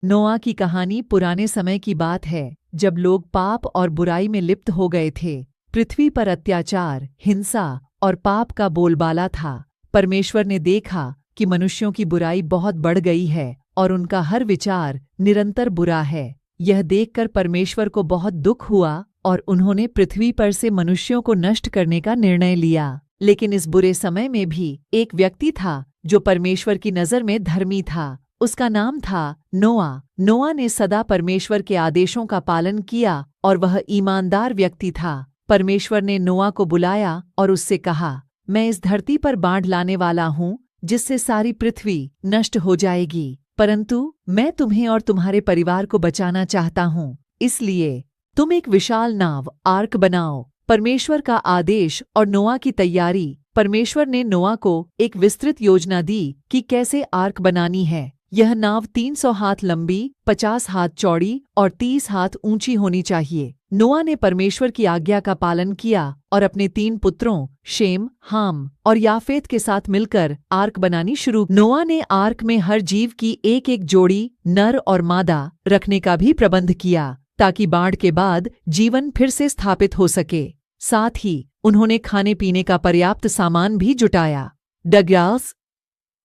नोआ की कहानी पुराने समय की बात है, जब लोग पाप और बुराई में लिप्त हो गए थे। पृथ्वी पर अत्याचार, हिंसा और पाप का बोलबाला था। परमेश्वर ने देखा कि मनुष्यों की बुराई बहुत बढ़ गई है और उनका हर विचार निरंतर बुरा है। यह देखकर परमेश्वर को बहुत दुख हुआ और उन्होंने पृथ्वी पर से मनुष्यों को नष्ट करने का निर्णय लिया। लेकिन इस बुरे समय में भी एक व्यक्ति था जो परमेश्वर की नज़र में धर्मी था। उसका नाम था नोआ। नोआ ने सदा परमेश्वर के आदेशों का पालन किया और वह ईमानदार व्यक्ति था। परमेश्वर ने नोआ को बुलाया और उससे कहा, मैं इस धरती पर बाढ़ लाने वाला हूँ जिससे सारी पृथ्वी नष्ट हो जाएगी, परंतु मैं तुम्हें और तुम्हारे परिवार को बचाना चाहता हूँ। इसलिए तुम एक विशाल नाव आर्क बनाओ। परमेश्वर का आदेश और नोआ की तैयारी। परमेश्वर ने नोआ को एक विस्तृत योजना दी कि कैसे आर्क बनानी है। यह नाव 300 हाथ लंबी, 50 हाथ चौड़ी और 30 हाथ ऊंची होनी चाहिए। नोआ ने परमेश्वर की आज्ञा का पालन किया और अपने 3 पुत्रों शेम, हाम और याफेत के साथ मिलकर आर्क बनानी शुरू। नोआ ने आर्क में हर जीव की एक एक जोड़ी नर और मादा रखने का भी प्रबंध किया ताकि बाढ़ के बाद जीवन फिर से स्थापित हो सके। साथ ही उन्होंने खाने पीने का पर्याप्त सामान भी जुटाया। डग्यास,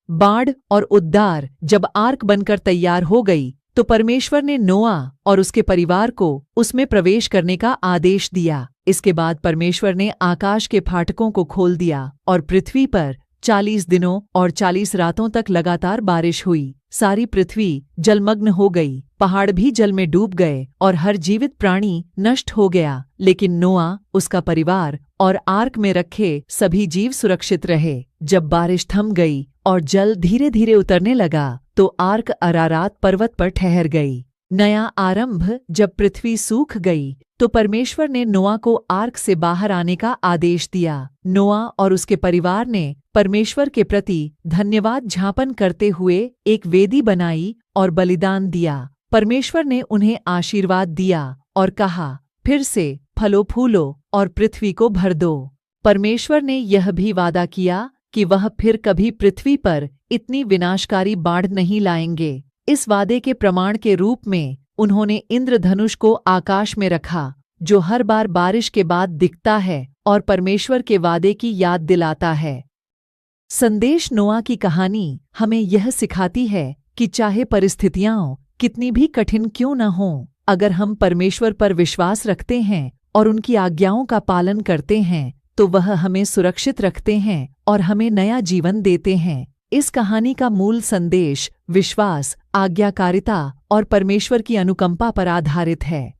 बाढ़ और उद्धार जब आर्क बनकर तैयार हो गई तो परमेश्वर ने नोआ और उसके परिवार को उसमें प्रवेश करने का आदेश दिया। इसके बाद परमेश्वर ने आकाश के फाटकों को खोल दिया और पृथ्वी पर 40 दिनों और 40 रातों तक लगातार बारिश हुई। सारी पृथ्वी जलमग्न हो गई, पहाड़ भी जल में डूब गए और हर जीवित प्राणी नष्ट हो गया। लेकिन नोआ, उसका परिवार और आर्क में रखे सभी जीव सुरक्षित रहे। जब बारिश थम गई और जल धीरे धीरे उतरने लगा तो आर्क अरारात पर्वत पर ठहर गई। नया आरंभ। जब पृथ्वी सूख गई तो परमेश्वर ने नोआ को आर्क से बाहर आने का आदेश दिया। नोआ और उसके परिवार ने परमेश्वर के प्रति धन्यवाद ज्ञापन करते हुए एक वेदी बनाई और बलिदान दिया। परमेश्वर ने उन्हें आशीर्वाद दिया और कहा, फिर से फलो फूलो और पृथ्वी को भर दो। परमेश्वर ने यह भी वादा किया कि वह फिर कभी पृथ्वी पर इतनी विनाशकारी बाढ़ नहीं लाएंगे। इस वादे के प्रमाण के रूप में उन्होंने इंद्रधनुष को आकाश में रखा, जो हर बार बारिश के बाद दिखता है और परमेश्वर के वादे की याद दिलाता है। संदेश। नोआ की कहानी हमें यह सिखाती है कि चाहे परिस्थितियां कितनी भी कठिन क्यों न हों, अगर हम परमेश्वर पर विश्वास रखते हैं और उनकी आज्ञाओं का पालन करते हैं तो वह हमें सुरक्षित रखते हैं और हमें नया जीवन देते हैं। इस कहानी का मूल संदेश विश्वास, आज्ञाकारिता और परमेश्वर की अनुकंपा पर आधारित है।